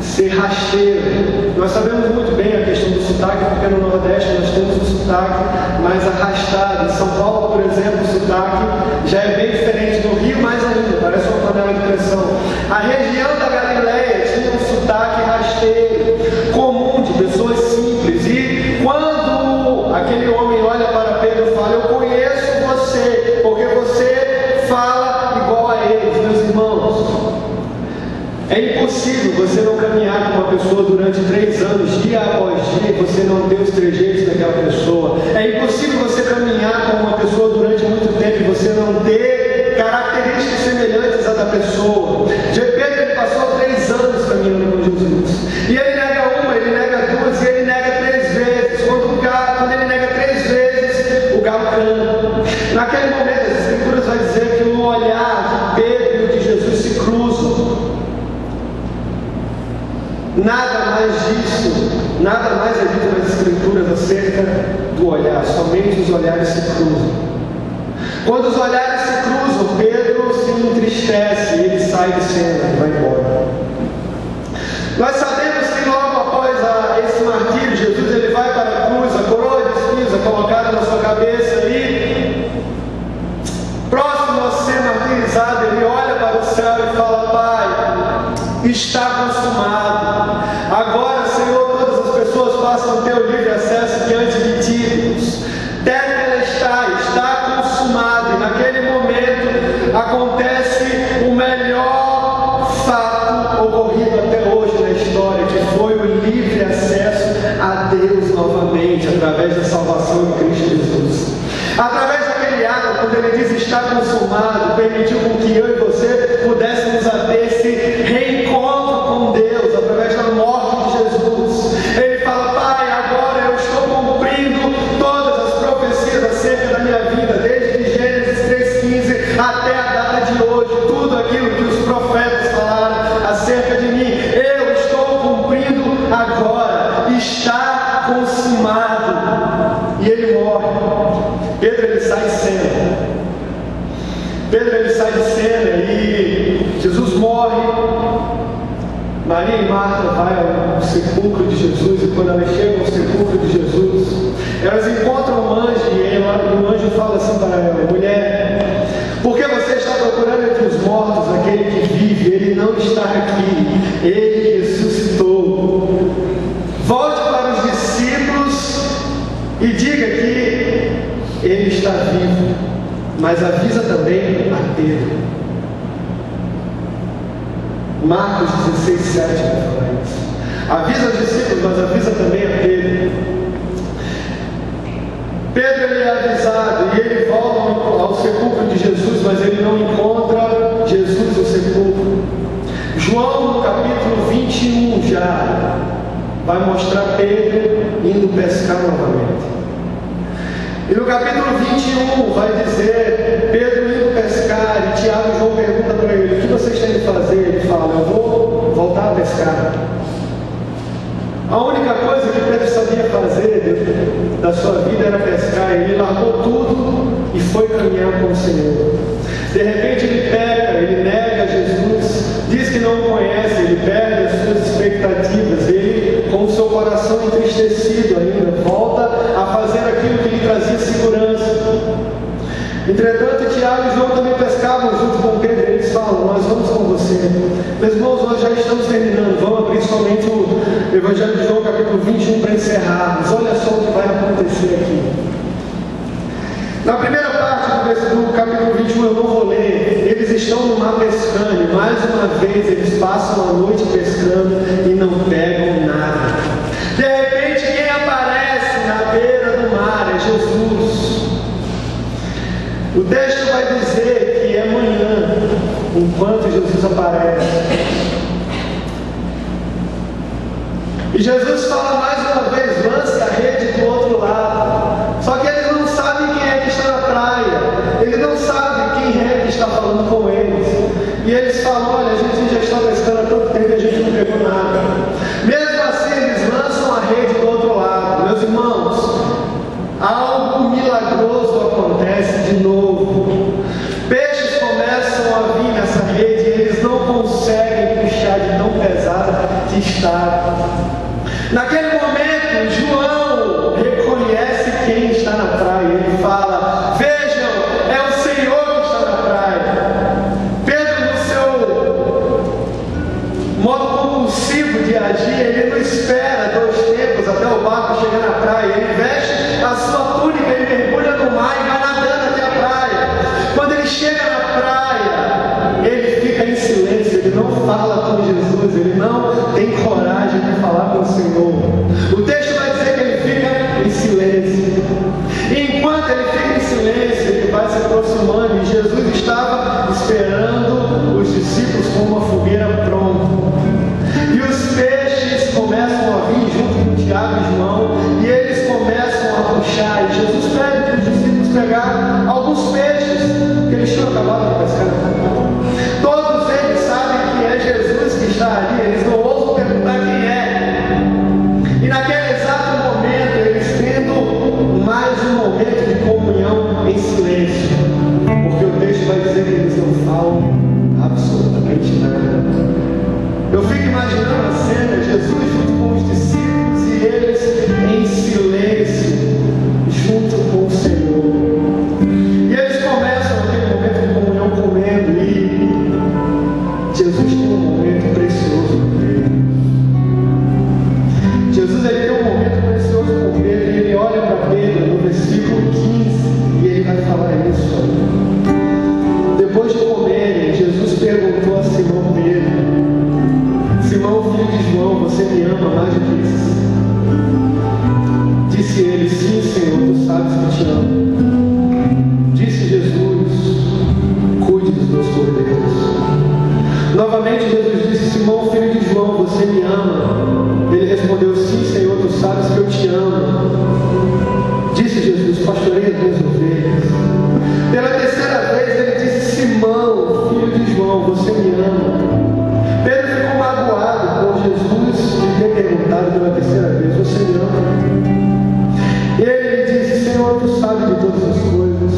ser rasteiro. Nós sabemos muito bem a questão do sotaque, porque no Nordeste nós temos um sotaque mais arrastado. Em São Paulo, por exemplo, o sotaque já é bem diferente. No Rio, mais ainda, parece uma panela de pressão. A região da Galileia tinha um sotaque rasteiro, comum, de pessoas simples. E quando aquele homem olha para Pedro e fala: eu conheço você, porque você fala igual a eles. Meus irmãos, é impossível você não caminhar com uma pessoa durante 3 anos, dia após dia, e você não ter os trejeitos daquela pessoa. É impossível você caminhar com uma pessoa durante muito tempo e você não ter características semelhantes à da pessoa. Pedro mais disso, nada mais é dito nas Escrituras acerca do olhar, somente os olhares se cruzam. Quando os olhares se cruzam, Pedro se entristece e ele sai de cena e vai embora. Nós sabemos que logo após esse martírio, Jesus ele vai para a cruz, a coroa de espinhos é colocada na sua cabeça e próximo a ser martirizado, ele olha para o céu e fala: Pai, está consumado. Agora, Senhor, todas as pessoas passam a ter o livre acesso diante de ti. Está consumado. E naquele momento acontece o melhor fato ocorrido até hoje na história, que foi o livre acesso a Deus novamente, através da salvação em Cristo Jesus. Através daquele ato, quando ele diz está consumado, permitiu com que eu e você pudéssemos ter esse reencontro com Deus, através da morte de Jesus. Ele fala: Pai, agora eu estou cumprindo todas as profecias acerca da minha vida, desde Gênesis 3,15 até a data de hoje, tudo aquilo que os profetas falaram acerca de mim, eu estou cumprindo agora, está consumado. E ele morre. Pedro ele sai de cena. Pedro ele sai de cena e Jesus morre. Maria e Marta vão ao sepulcro de Jesus, e quando elas chegam ao sepulcro de Jesus, elas encontram um anjo e o anjo fala assim para ela: mulher, por que você está procurando entre os mortos aquele que vive? Ele não está aqui, ele ressuscitou. Volte para os discípulos e diga que ele está vivo, mas avisa também a Pedro. Marcos 16, 7 fala isso. Avisa os discípulos, mas avisa também a Pedro. Pedro ele é avisado e ele volta ao sepulcro de Jesus, mas ele não encontra Jesus no sepulcro. João, no capítulo 21, já vai mostrar Pedro indo pescar novamente. E no capítulo 21 vai dizer Pedro indo pescar, e Tiago e João pergunta para ele: o que vocês têm de fazer? Ele fala: eu vou voltar a pescar. A única coisa que Pedro sabia fazer da sua vida era pescar. Ele largou tudo e foi caminhar com o Senhor. De repente ele peca, ele nega Jesus, diz que não o conhece, ele perde as suas expectativas, ele, com o seu coração entristecido ainda, volta a fazer aquilo que lhe trazia segurança. Entretanto, Tiago e João também pescavam junto com Pedro. Eles falam: nós vamos com você. Meus irmãos, nós já estamos terminando. Vamos abrir somente o Evangelho de João, capítulo 21, para encerrarmos. Olha só o que vai acontecer aqui. Na primeira parte do capítulo 21, eu não vou ler. Eles estão no mar pescando, e mais uma vez eles passam a noite pescando e não pegam nada. De repente, quem aparece na beira do mar é Jesus. O texto vai dizer que é manhã, enquanto Jesus aparece. E Jesus fala mais uma vez: lance a rede do outro lado. Só que eles não sabem quem é que está na praia. Eles não sabem quem é que está falando com eles. E eles falam: olha, a gente já está pescando há tanto tempo e a gente não pegou nada. Mesmo assim, eles lançam a rede do outro lado. Meus irmãos, algo milagroso acontece de novo. Peixes começam a vir nessa rede e eles não conseguem puxar de tão pesada que está. Naquele momento, João reconhece quem está na praia. Ele fala: vejam, é o Senhor que está na praia. Pedro, no seu modo compulsivo de agir, ele não espera 2 tempos até o barco chegar na praia. Ele veste a sua túnica, ele mergulha no mar e vai nadando até a praia. Quando ele chega na praia, ele fica em silêncio, ele não fala com Jesus, ele não tem coragem de falar com o Senhor. O texto vai dizer que ele fica em silêncio. E enquanto ele fica em silêncio, ele vai se aproximando, e Jesus estava esperando os discípulos com uma fogueira pronta. E os peixes começam a vir junto com Tiago e João, e eles começam a puxar, e Jesus pede para os discípulos pegar alguns peixes que eles tinham acabado de pescar. Todos eles sabem que é Jesus que está ali, eles não ousam perguntar quem é. ele olha para Pedro no versículo 15 e ele vai falar isso. Depois de comerem, Jesus perguntou a Simão Pedro: Simão, filho de João, você me ama mais do que isso? Disse ele: sim, Senhor, tu sabes que te amo. Disse Jesus: cuide dos meus cordeiros. Novamente Jesus disse: Simão, filho de João, você me ama? Ele respondeu: sim, Senhor, tu sabes que eu te amo. Disse Jesus: pastoreia as minhas ovelhas. Pela terceira vez ele disse: Simão, filho de João, você me ama? Pedro ficou magoado por Jesus lhe ter perguntado pela terceira vez: você me ama? E ele lhe disse: Senhor, tu sabes de todas as coisas,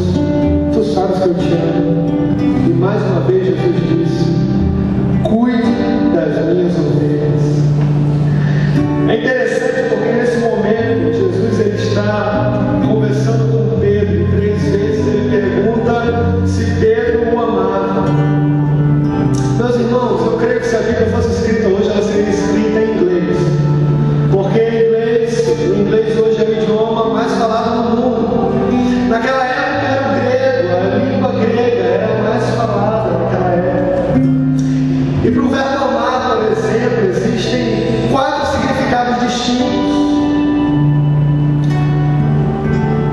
tu sabes que eu te amo. E mais uma vez Jesus disse: cuide das minhas ovelhas. É interessante porque nesse momento Jesus ele está conversando com Pedro e 3 vezes ele pergunta se Pedro o amava. Meus irmãos, eu creio que se a Bíblia fosse escrita hoje, ela seria escrita em inglês, porque o inglês hoje é o idioma mais falado no mundo. Naquela época era o grego, a língua grega era a mais falada naquela época. E para o verbo amar, por exemplo, existem 4 significados distintos.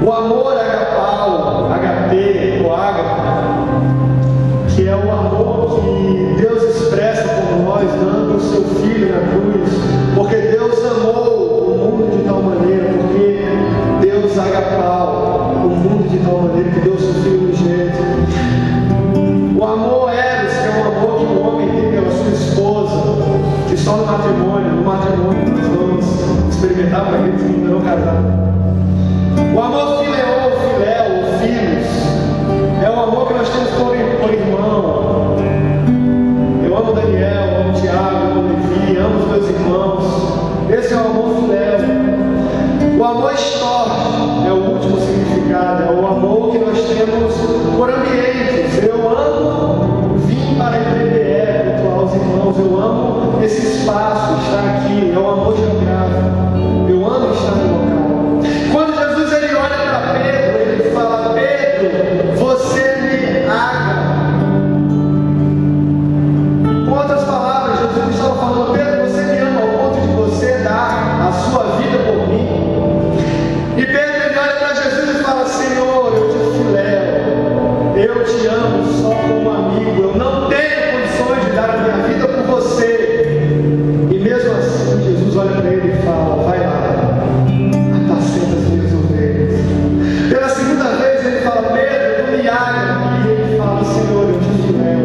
O amor agapau, HP ou ágape, que é o amor que Deus expressa por nós, dando o seu Filho na cruz, porque Deus amou o mundo de tal maneira, porque Deus agapau o mundo de tal maneira que deu o seu Filho unigênito. O amor eros, que é um amor que o homem tem pela sua esposa, que só no matrimônio nós vamos experimentar para aqueles que ainda não casaram. O amor fileou, filéu, filhos, é o amor que nós temos por irmão. Eu amo Daniel, amo Tiago, amo Levi, amo os meus irmãos. Esse é o amor filéu. O amor estor é o último significado, é o amor que nós temos por ambientes. Eu amo vir para a IBBE, cultuar os irmãos. Eu amo esse espaço, estar aqui. É o amor geográfico. Eu amo estar no local. Quando Jesus ele olha para Pedro, ele fala: Pedro, você me ama. Com outras palavras, Jesus estava falando: Pedro, você me ama ao ponto de você dar a sua vida por mim. E Pedro ele olha para Jesus e fala: Senhor, eu te filéu, eu te amo só como amigo, eu não tenho condições de dar a minha vida por você. E mesmo assim, Jesus olha para ele e fala: vai lá, apacenta as minhas ovelhas. Pela segunda vez ele fala: Pedro, tu me ama. E ele fala: Senhor, eu te filéu,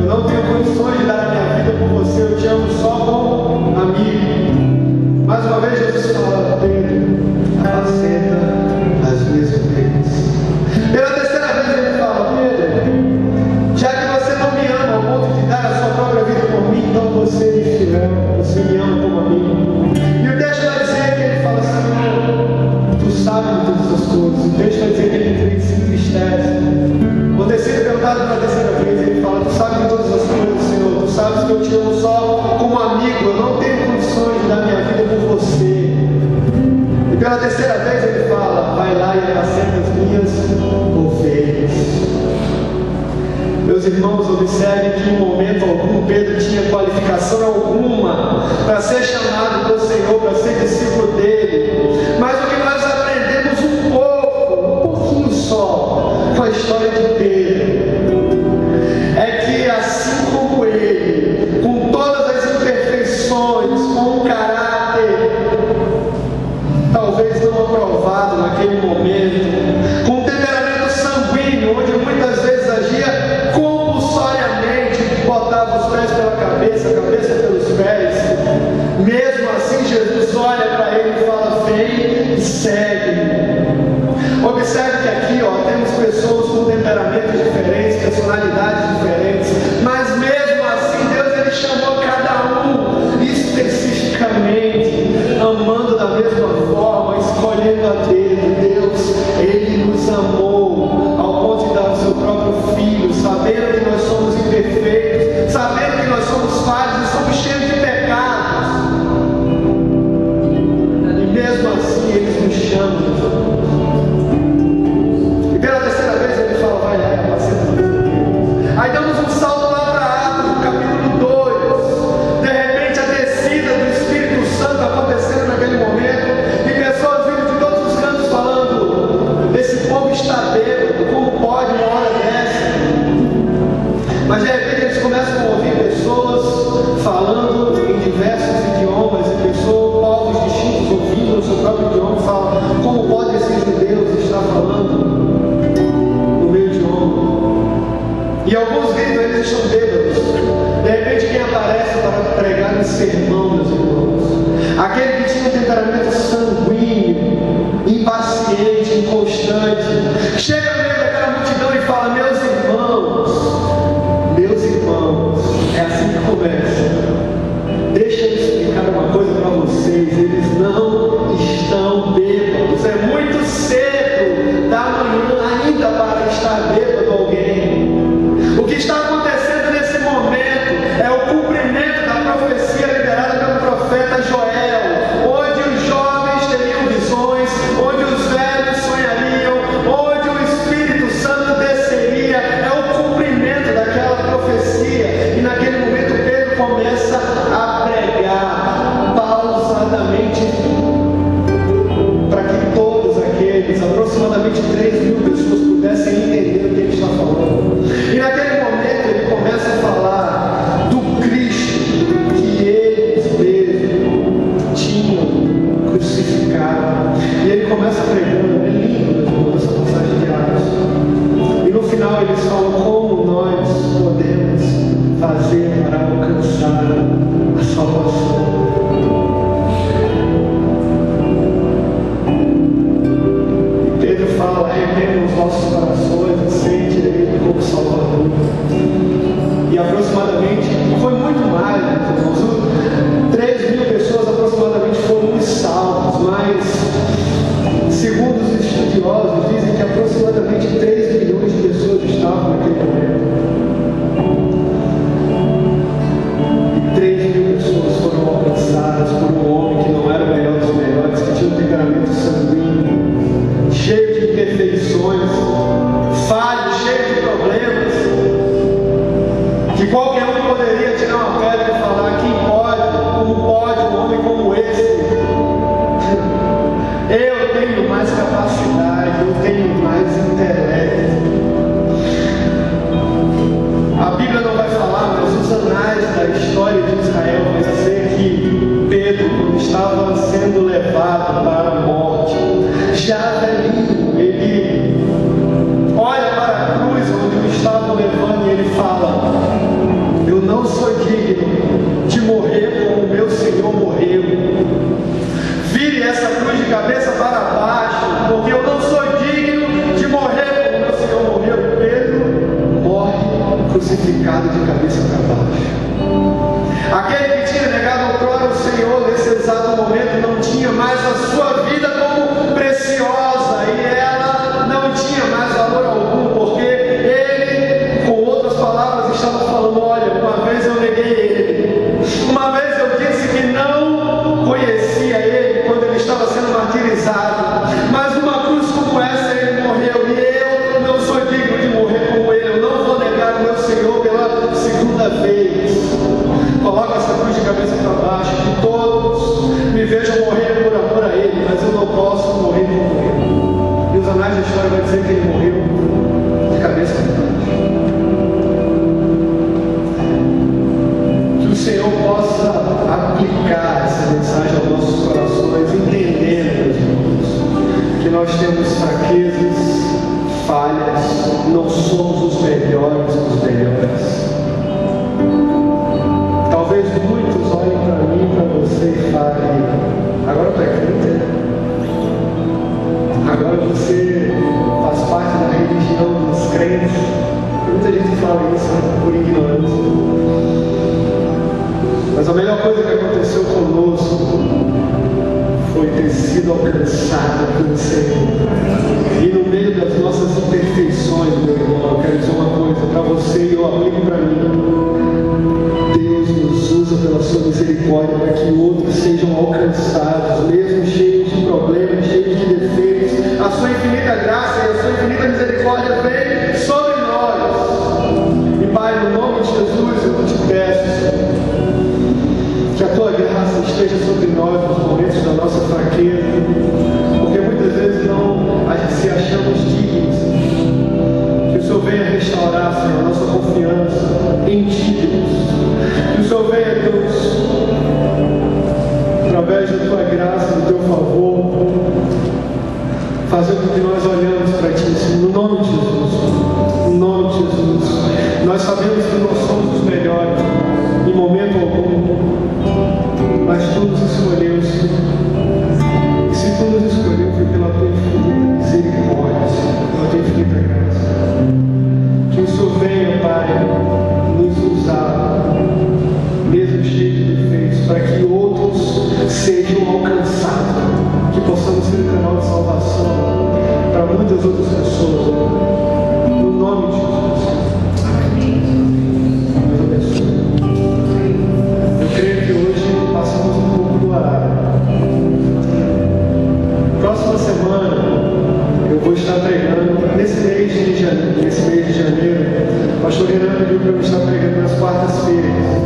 eu não tenho condições de dar a minha vida por você, eu te amo só como amigo. Mais uma vez Jesus fala: Pedro, apacenta as minhas ovelhas. Pela terceira vez ele fala: Pedro, já que você não me ama ao ponto de dar a sua própria vida por mim, então você me filéu, você me ama como amigo. E o texto vai dizer que ele fala: Senhor, tu sabes de todas as coisas. O texto vai dizer que ele se entristece. Por ter sido perguntado pela terceira vez, ele fala: tu sabes de todas as coisas, Senhor, tu sabes que eu te amo só como amigo, eu não tenho condições de dar minha vida por você. E pela terceira vez ele fala: vai lá e apacenta as minhas ovelhas. Meus irmãos, observem que em momento algum Pedro tinha qualificação alguma para ser chamado pelo Senhor, para ser discípulo dele. Mas o que nós aprendemos um pouquinho só, com a história de Pedro, é que assim como ele, com todas as imperfeições, com um caráter talvez não aprovado naquele momento, com um temperamento sanguíneo, onde muitas vezes agia compulsoriamente, botava os pés pela cabeça, a cabeça pelos pés. Mesmo assim, Jesus olha para ele e fala: vem e segue. Observe que aqui temos pessoas com temperamentos diferentes, personalidades diferentes, mas mesmo assim Deus ele chamou cada um especificamente, amando da mesma forma, escolhendo a Deus. Ele nos amou ao ponto de dar o seu próprio Filho, sabendo que nós somos imperfeitos, sabendo que nós somos falhos e somos cheios de pecados. E mesmo assim próprio idioma, fala: como podem esses judeus estar falando no meu idioma? E alguns gritam, eles estão bêbados. De repente, quem aparece para pregar um sermão, meus irmãos? Aquele que tinha um temperamento sanguíneo, impaciente, inconstante, chega no meio daquela multidão e fala: meus irmãos, é assim que começa. Deixa eu explicar uma coisa para vocês: eles não estão bêbados. É muito cedo da manhã ainda para estar bêbado alguém. O que está acontecendo nesse momento é o cumprimento da profecia liderada pelo profeta Joel, onde os jovens teriam visões, onde os velhos sonhariam, onde o Espírito Santo desceria. É o cumprimento daquela profecia. E naquele momento Pedro começa a pregar pausadamente, para que todos aqueles, aproximadamente 3.000 pessoas, pudessem entender o que ele está falando. E naquele momento ele começa a falar do Cristo que eles mesmos tinham crucificado. E ele começa pregando. É lindo essa passagem de Atos. E no final eles falam como nós podemos fazer para alcançar a salvação. E Pedro fala: arrependam os vossos corações, aceite Ele como Salvador. E aproximadamente, foi muito mais, irmãos, 3.000 pessoas aproximadamente foram salvos, mas segundo os estudiosos dizem que aproximadamente 3 milhões de pessoas estavam naquele momento. E 3.000 pessoas foram alcançadas por um homem que não era o melhor dos melhores, que tinha um temperamento sanguíneo, cheio de imperfeições, falho, cheio de problemas, que qualquer um poderia tirar uma pedra e falar: quem pode, como pode um homem como esse? Eu tenho mais capacidade, eu tenho mais intelecto. A Bíblia não vai falar, mas os anais da história de Israel vai dizer que Pedro, quando estava sendo levado para a morte, já velhinho, ele olha para a cruz onde o estavam levando e ele fala: eu não sou digno de morrer como o meu Senhor morreu. Vire essa cruz de cabeça para baixo, porque eu não sou digno de morrer como o meu Senhor morreu. E Pedro morre crucificado de cabeça para baixo. Aquele que tinha negado outrora o Senhor, nesse exato momento não tinha mais a sua vida como preciosa, e ela não tinha mais valor algum, porque ele, com outras palavras, estava falando: olha, uma vez eu neguei ele, uma vez eu disse que não conhecia ele quando ele estava sendo martirizado, mas numa cruz como essa ele morreu, e eu não sou digno de morrer como ele. Eu não vou negar o meu Senhor pela segunda vez. Coloca essa cruz de cabeça para baixo, que todos me vejam morrer por amor a ele, mas eu não posso morrer como ele. E os anais da história vão dizer que ele morreu de cabeça para baixo. Que o Senhor possa aplicar essa mensagem aos nossos corações, entendendo, meus irmãos, que nós temos fraquezas, falhas, não somos os melhores dos melhores. Talvez muitos olhem para mim, para você e falem: agora tu é crente, né? Agora você faz parte da religião dos crentes. Muita gente fala isso, né? Por ignorância. Mas a melhor coisa que aconteceu conosco foi ter sido alcançado pelo Senhor. E no meio das nossas imperfeições, meu irmão, eu quero dizer uma coisa para você e eu aplico para mim: Deus nos usa pela sua misericórdia para que outros sejam alcançados, mesmo cheios de problemas, cheios de defeitos. A sua infinita graça e a sua infinita misericórdia vem sobre nós. E Pai, no nome de Jesus, eu te peço que a tua graça esteja sobre nós nos momentos da nossa fraqueza, porque muitas vezes não se achamos dignos. Que o Senhor venha restaurar, Senhor, a nossa confiança em Ti, Deus. Que o Senhor venha, Deus, através da tua graça, graça, do teu favor, fazer com que nós olhamos para ti, Senhor, no nome de Jesus. No nome de Jesus. Nós sabemos que não somos os melhores em momento algum, mas tu nos escolheu, Senhor. E se tu nos escolheu, foi pela tua infinita misericórdia, Senhor, pela tua infinita graça. Que o Senhor venha, Pai, nos usar, mesmo cheio de defeitos, para que outros sejam alcançados, que possamos ser um canal de salvação para muitas outras pessoas, no nome de Jesus. Deus abençoe. Eu creio que hoje passamos um pouco do horário. Próxima semana eu vou estar pregando nesse mês de janeiro. O pastor Renan pediu para eu estar pregando nas quartas-feiras.